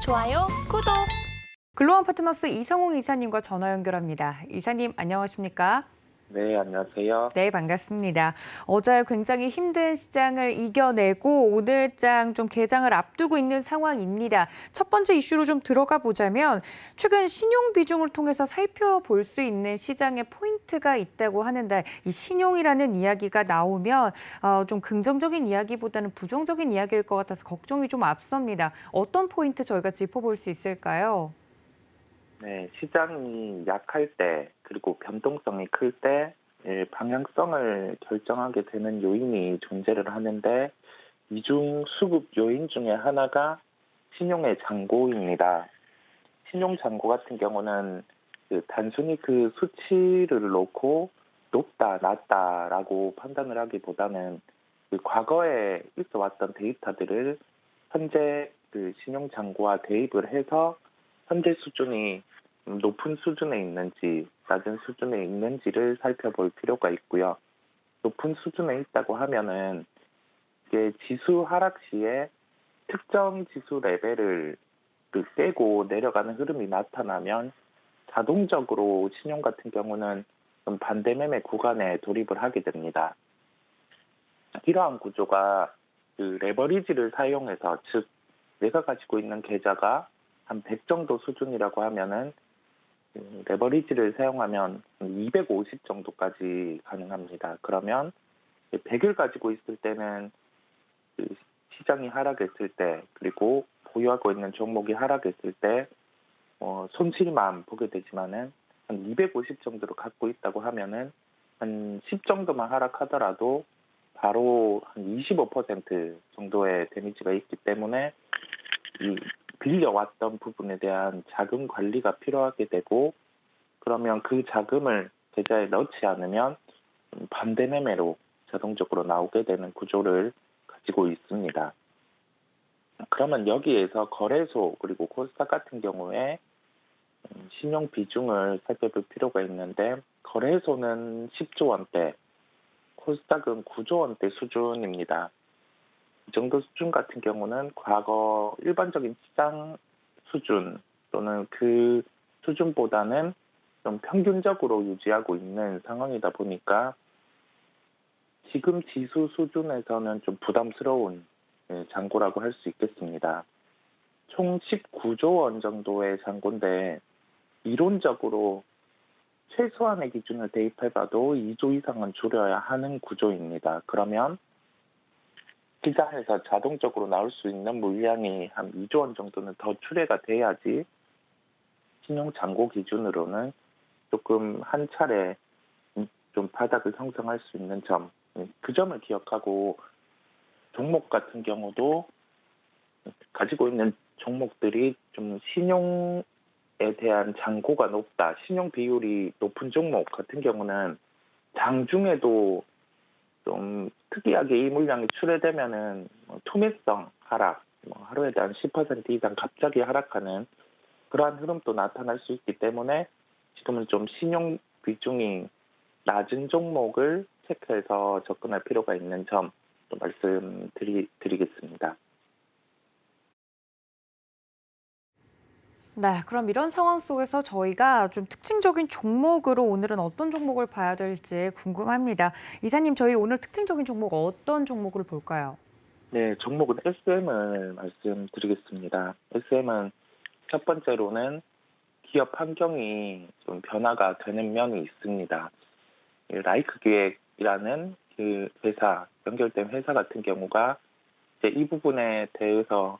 좋아요, 구독. 글로원 파트너스 이성웅 이사님과 전화 연결합니다. 이사님 안녕하십니까? 네, 안녕하세요. 네, 반갑습니다. 어제 굉장히 힘든 시장을 이겨내고 오늘장 좀 개장을 앞두고 있는 상황입니다. 첫 번째 이슈로 좀 들어가 보자면 최근 신용 비중을 통해서 살펴볼 수 있는 시장의 포인트가 있다고 하는데 이 신용이라는 이야기가 나오면 좀 긍정적인 이야기보다는 부정적인 이야기일 것 같아서 걱정이 좀 앞섭니다. 어떤 포인트 저희가 짚어볼 수 있을까요? 네, 시장이 약할 때, 그리고 변동성이 클 때, 방향성을 결정하게 되는 요인이 존재를 하는데, 이중 수급 요인 중에 하나가 신용의 잔고입니다. 신용 잔고 같은 경우는 단순히 그 수치를 놓고 높다, 낮다라고 판단을 하기보다는 그 과거에 있어 왔던 데이터들을 현재 그 신용 잔고와 대입을 해서 현재 수준이 높은 수준에 있는지 낮은 수준에 있는지를 살펴볼 필요가 있고요. 높은 수준에 있다고 하면은 이게 지수 하락 시에 특정 지수 레벨을 깨고 내려가는 흐름이 나타나면 자동적으로 신용 같은 경우는 좀 반대 매매 구간에 돌입을 하게 됩니다. 이러한 구조가 그 레버리지를 사용해서, 즉 내가 가지고 있는 계좌가 한 100 정도 수준이라고 하면은 레버리지를 사용하면 250 정도까지 가능합니다. 그러면 100을 가지고 있을 때는 그 시장이 하락했을 때, 그리고 보유하고 있는 종목이 하락했을 때 손실만 보게 되지만은 한 250 정도로 갖고 있다고 하면은 한 10 정도만 하락하더라도 바로 한 25% 정도의 데미지가 있기 때문에 이 빌려왔던 부분에 대한 자금 관리가 필요하게 되고, 그러면 그 자금을 계좌에 넣지 않으면 반대 매매로 자동적으로 나오게 되는 구조를 가지고 있습니다. 그러면 여기에서 거래소 그리고 코스닥 같은 경우에 신용 비중을 살펴볼 필요가 있는데, 거래소는 10조 원대, 코스닥은 9조 원대 수준입니다. 이 정도 수준 같은 경우는 과거 일반적인 시장 수준 또는 그 수준보다는 좀 평균적으로 유지하고 있는 상황이다 보니까 지금 지수 수준에서는 좀 부담스러운 잔고라고 할 수 있겠습니다. 총 19조 원 정도의 잔고인데, 이론적으로 최소한의 기준을 대입해봐도 2조 이상은 줄여야 하는 구조입니다. 그러면 시장에서 자동적으로 나올 수 있는 물량이 한 2조 원 정도는 더 출회가 돼야지 신용 잔고 기준으로는 조금 한 차례 좀 바닥을 형성할 수 있는 점, 그 점을 기억하고 종목 같은 경우도 가지고 있는 종목들이 좀 신용에 대한 잔고가 높다, 신용 비율이 높은 종목 같은 경우는 장중에도 좀 특이하게 이 물량이 출회되면은 투매성 하락, 하루에 한 10% 이상 갑자기 하락하는 그러한 흐름도 나타날 수 있기 때문에 지금은 좀 신용 비중이 낮은 종목을 체크해서 접근할 필요가 있는 점 또 말씀드리겠습니다. 네, 그럼 이런 상황 속에서 저희가 좀 특징적인 종목으로 오늘은 어떤 종목을 봐야 될지 궁금합니다. 이사님, 저희 오늘 특징적인 종목 어떤 종목을 볼까요? 네, 종목은 SM을 말씀드리겠습니다. SM은 첫 번째로는 기업 환경이 좀 변화가 되는 면이 있습니다. 라이크 기획이라는 그 회사, 연결된 회사 같은 경우가 이제 이 부분에 대해서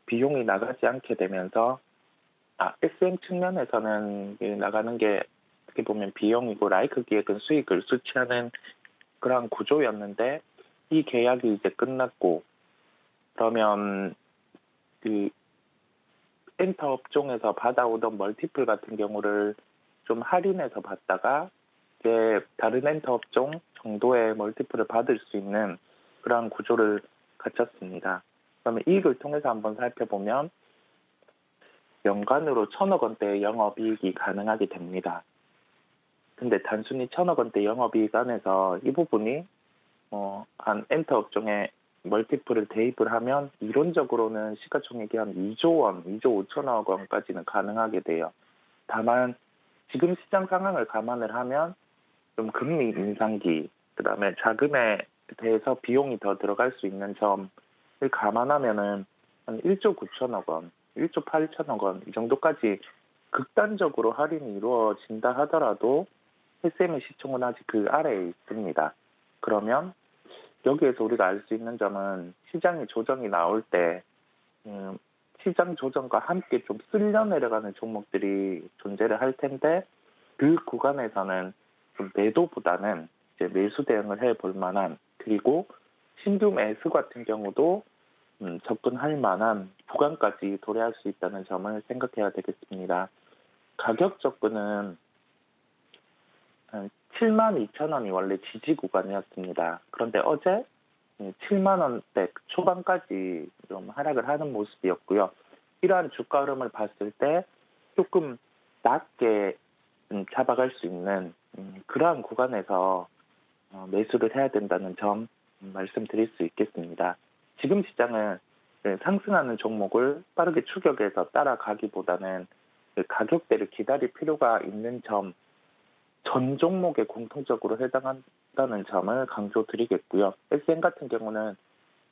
비용이 나가지 않게 되면서, SM 측면에서는 나가는 게 어떻게 보면 비용이고 라이크 기획은 수익을 수취하는 그런 구조였는데, 이 계약이 이제 끝났고, 그러면 그 엔터 업종에서 받아오던 멀티플 같은 경우를 좀 할인해서 받다가 이제 다른 엔터 업종 정도의 멀티플을 받을 수 있는 그러한 구조를 갖췄습니다. 그러면 이익을 통해서 한번 살펴보면 연간으로 1,000억 원대의 영업이익이 가능하게 됩니다. 근데 단순히 1,000억 원대 영업이익 안에서 이 부분이 한 엔터 업종의 멀티플을 대입을 하면 이론적으로는 시가총액이 한 2조 원, 2조 5천억 원까지는 가능하게 돼요. 다만 지금 시장 상황을 감안을 하면 좀 금리 인상기, 그다음에 자금에 대해서 비용이 더 들어갈 수 있는 점을 감안하면은 한 1조 9천억 원, 1조 8천억 원 이 정도까지 극단적으로 할인이 이루어진다 하더라도 SM의 시총은 아직 그 아래에 있습니다. 그러면 여기에서 우리가 알 수 있는 점은 시장의 조정이 나올 때 시장 조정과 함께 좀 쓸려 내려가는 종목들이 존재를 할 텐데 그 구간에서는 좀 매도보다는 이제 매수 대응을 해볼 만한, 그리고 신규 매수 같은 경우도 접근할 만한 구간까지 도래할 수 있다는 점을 생각해야 되겠습니다. 가격 접근은 한 7만 2천 원이 원래 지지 구간이었습니다. 그런데 어제 7만 원대 초반까지 좀 하락을 하는 모습이었고요. 이러한 주가 흐름을 봤을 때 조금 낮게 잡아갈 수 있는 그러한 구간에서 매수를 해야 된다는 점 말씀드릴 수 있겠습니다. 지금 시장은 상승하는 종목을 빠르게 추격해서 따라가기보다는 그 가격대를 기다릴 필요가 있는 점, 전 종목에 공통적으로 해당한다는 점을 강조드리겠고요. SM 같은 경우는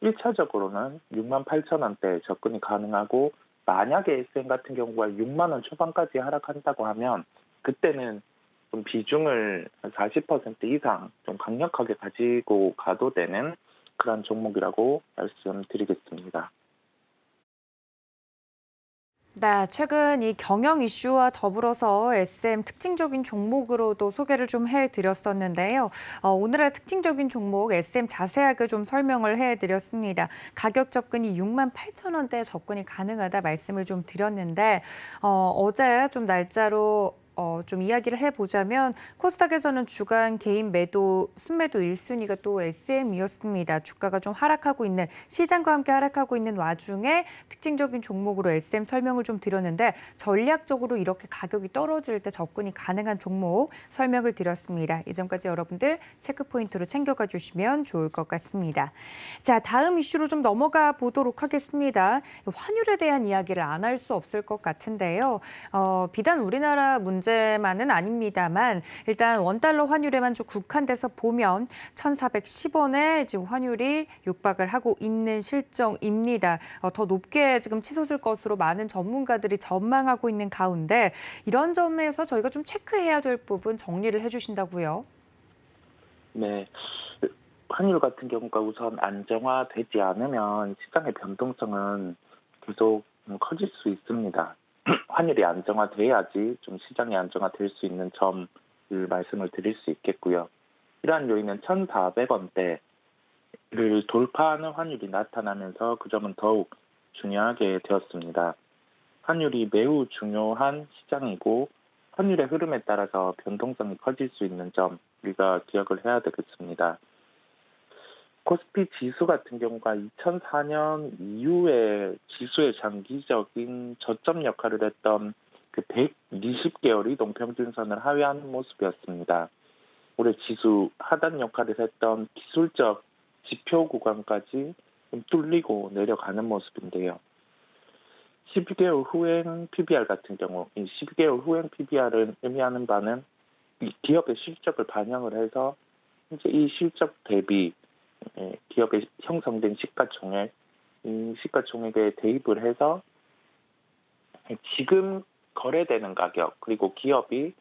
1차적으로는 6만 8천 원대 접근이 가능하고, 만약에 SM 같은 경우가 6만 원 초반까지 하락한다고 하면 그때는 좀 비중을 한 40% 이상 좀 강력하게 가지고 가도 되는 그런 종목이라고 말씀드리겠습니다. 네, 최근 이 경영 이슈와 더불어서 SM 특징적인 종목으로도 소개를 좀 해드렸었는데요. 오늘의 특징적인 종목 SM 자세하게 좀 설명을 해드렸습니다. 가격 접근이 6만 8천 원대 접근이 가능하다 말씀을 좀 드렸는데 어제 좀 날짜로 좀 이야기를 해보자면 코스닥에서는 주간 개인 매도, 순매도 1순위가 또 SM이었습니다. 주가가 좀 하락하고 있는, 시장과 함께 하락하고 있는 와중에 특징적인 종목으로 SM 설명을 좀 드렸는데 전략적으로 이렇게 가격이 떨어질 때 접근이 가능한 종목 설명을 드렸습니다. 이 점까지 여러분들 체크 포인트로 챙겨가 주시면 좋을 것 같습니다. 자, 다음 이슈로 좀 넘어가 보도록 하겠습니다. 환율에 대한 이야기를 안 할 수 없을 것 같은데요. 비단 우리나라 문제만은 아닙니다만 일단 원달러 환율에만 좀 국한돼서 보면 1,410원에 지금 환율이 육박을 하고 있는 실정입니다. 더 높게 지금 치솟을 것으로 많은 전문가들이 전망하고 있는 가운데 이런 점에서 저희가 좀 체크해야 될 부분 정리를 해주신다고요? 네. 환율 같은 경우가 우선 안정화되지 않으면 시장의 변동성은 계속 커질 수 있습니다. 환율이 안정화돼야지 좀 시장이 안정화될 수 있는 점을 말씀을 드릴 수 있겠고요. 이러한 요인은 1,400원대를 돌파하는 환율이 나타나면서 그 점은 더욱 중요하게 되었습니다. 환율이 매우 중요한 시장이고 환율의 흐름에 따라서 변동성이 커질 수 있는 점 우리가 기억을 해야 되겠습니다. 코스피 지수 같은 경우가 2004년 이후에 지수의 장기적인 저점 역할을 했던 그 120개월 이동 평균선을 하회하는 모습이었습니다. 올해 지수 하단 역할을 했던 기술적 지표 구간까지 좀 뚫리고 내려가는 모습인데요. 12개월 후행 PBR 같은 경우, 이 12개월 후행 PBR은 의미하는 바는 이 기업의 실적을 반영을 해서 이제 이 실적 대비 기업에 형성된 시가총액, 이 시가총액에 대입을 해서 지금 거래되는 가격, 그리고 기업이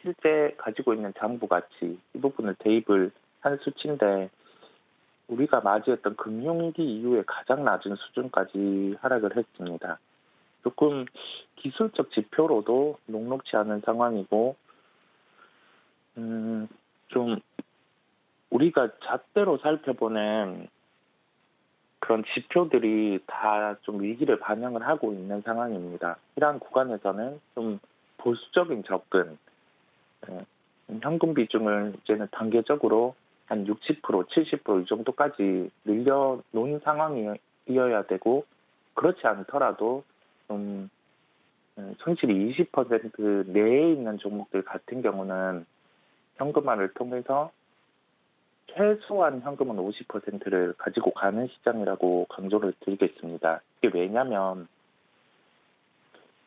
실제 가지고 있는 장부 가치, 이 부분을 대입을 한 수치인데 우리가 맞이했던 금융위기 이후에 가장 낮은 수준까지 하락을 했습니다. 조금 기술적 지표로도 녹록지 않은 상황이고 좀 우리가 잣대로 살펴보는 그런 지표들이 다 좀 위기를 반영을 하고 있는 상황입니다. 이러한 구간에서는 좀 보수적인 접근, 현금 비중을 이제는 단계적으로 한 60%, 70%이 정도까지 늘려놓은 상황이어야 되고, 그렇지 않더라도 좀 손실이 20% 내에 있는 종목들 같은 경우는 현금화를 통해서 최소한 현금은 50%를 가지고 가는 시장이라고 강조를 드리겠습니다. 이게 왜냐하면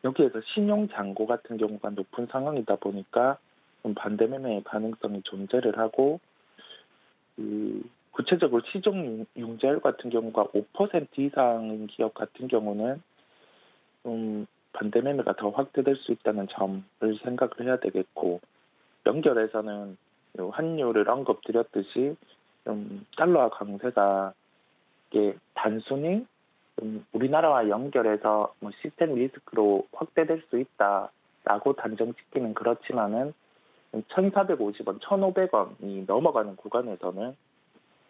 여기에서 신용 잔고 같은 경우가 높은 상황이다 보니까 좀 반대 매매의 가능성이 존재를 하고, 구체적으로 시중 융자율 같은 경우가 5% 이상인 기업 같은 경우는 좀 반대 매매가 더 확대될 수 있다는 점을 생각을 해야 되겠고, 연결해서는 요 환율을 언급드렸듯이 좀 달러 강세가 이게 단순히 좀 우리나라와 연결해서 뭐 시스템 리스크로 확대될 수 있다라고 단정짓기는 그렇지만은 1,450원, 1,500원이 넘어가는 구간에서는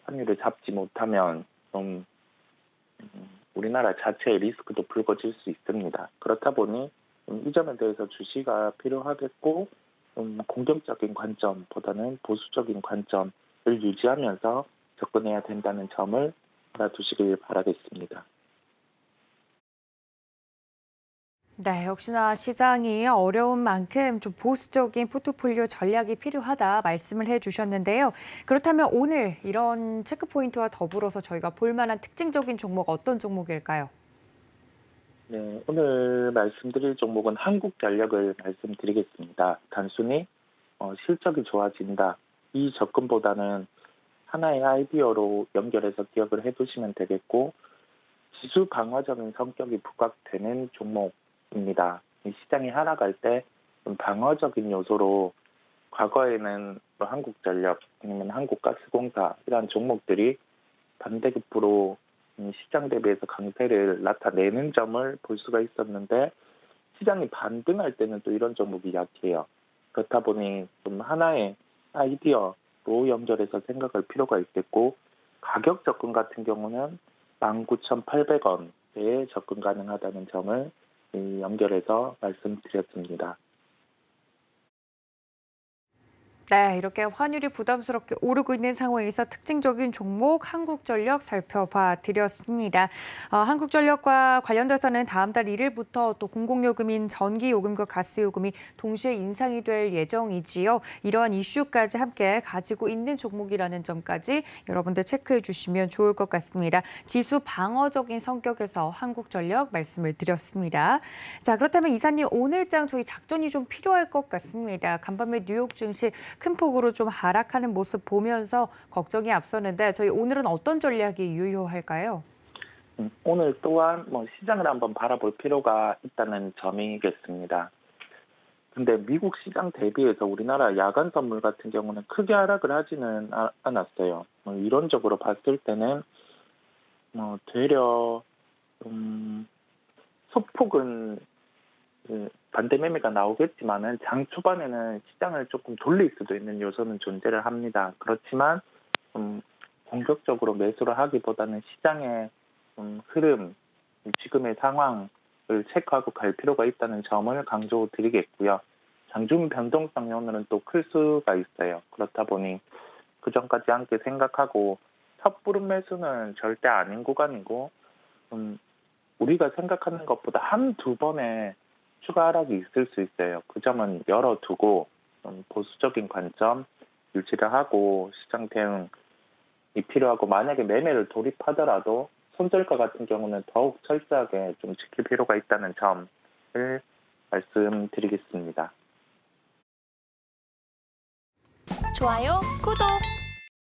환율을 잡지 못하면 좀 우리나라 자체의 리스크도 불거질 수 있습니다. 그렇다 보니 이 점에 대해서 주시가 필요하겠고, 공격적인 관점보다는 보수적인 관점을 유지하면서 접근해야 된다는 점을 알아두시길 바라겠습니다. 네, 역시나 시장이 어려운 만큼 좀 보수적인 포트폴리오 전략이 필요하다 말씀을 해주셨는데요. 그렇다면 오늘 이런 체크 포인트와 더불어서 저희가 볼 만한 특징적인 종목 어떤 종목일까요? 네, 오늘 말씀드릴 종목은 한국전력을 말씀드리겠습니다. 단순히 실적이 좋아진다, 이 접근보다는 하나의 아이디어로 연결해서 기억을 해두시면 되겠고, 지수 방어적인 성격이 부각되는 종목입니다. 이 시장이 하락할 때 좀 방어적인 요소로 과거에는 뭐 한국전력 아니면 한국가스공사 이러한 종목들이 반대급부로 시장 대비해서 강세를 나타내는 점을 볼 수가 있었는데, 시장이 반등할 때는 또 이런 종목이 약해요. 그렇다 보니 좀 하나의 아이디어로 연결해서 생각할 필요가 있겠고, 가격 접근 같은 경우는 19,800원에 접근 가능하다는 점을 연결해서 말씀드렸습니다. 네, 이렇게 환율이 부담스럽게 오르고 있는 상황에서 특징적인 종목 한국전력 살펴봐 드렸습니다. 한국전력과 관련돼서는 다음 달 1일부터 또 공공요금인 전기요금과 가스요금이 동시에 인상이 될 예정이지요. 이러한 이슈까지 함께 가지고 있는 종목이라는 점까지 여러분들 체크해 주시면 좋을 것 같습니다. 지수 방어적인 성격에서 한국전력 말씀을 드렸습니다. 자, 그렇다면 이사님 오늘장 저희 작전이 좀 필요할 것 같습니다. 간밤에 뉴욕 증시 큰 폭으로 좀 하락하는 모습 보면서 걱정이 앞서는데 저희 오늘은 어떤 전략이 유효할까요? 오늘 또한 시장을 한번 바라볼 필요가 있다는 점이겠습니다. 근데 미국 시장 대비해서 우리나라 야간 선물 같은 경우는 크게 하락을 하지는 않았어요. 이론적으로 봤을 때는 되려 소폭은 반대 매매가 나오겠지만은 장 초반에는 시장을 조금 돌릴 수도 있는 요소는 존재를 합니다. 그렇지만 공격적으로 매수를 하기보다는 시장의 흐름, 지금의 상황을 체크하고 갈 필요가 있다는 점을 강조드리겠고요. 장중 변동성이 오늘은 또 클 수가 있어요. 그렇다 보니 그 점까지 함께 생각하고, 섣부른 매수는 절대 아닌 구간이고, 우리가 생각하는 것보다 한두 번의 추가 하락이 있을 수 있어요. 그 점은 열어두고 보수적인 관점 유지를 하고 시장 대응이 필요하고, 만약에 매매를 돌입하더라도 손절가 같은 경우는 더욱 철저하게 좀 지킬 필요가 있다는 점을 말씀드리겠습니다. 좋아요, 구독!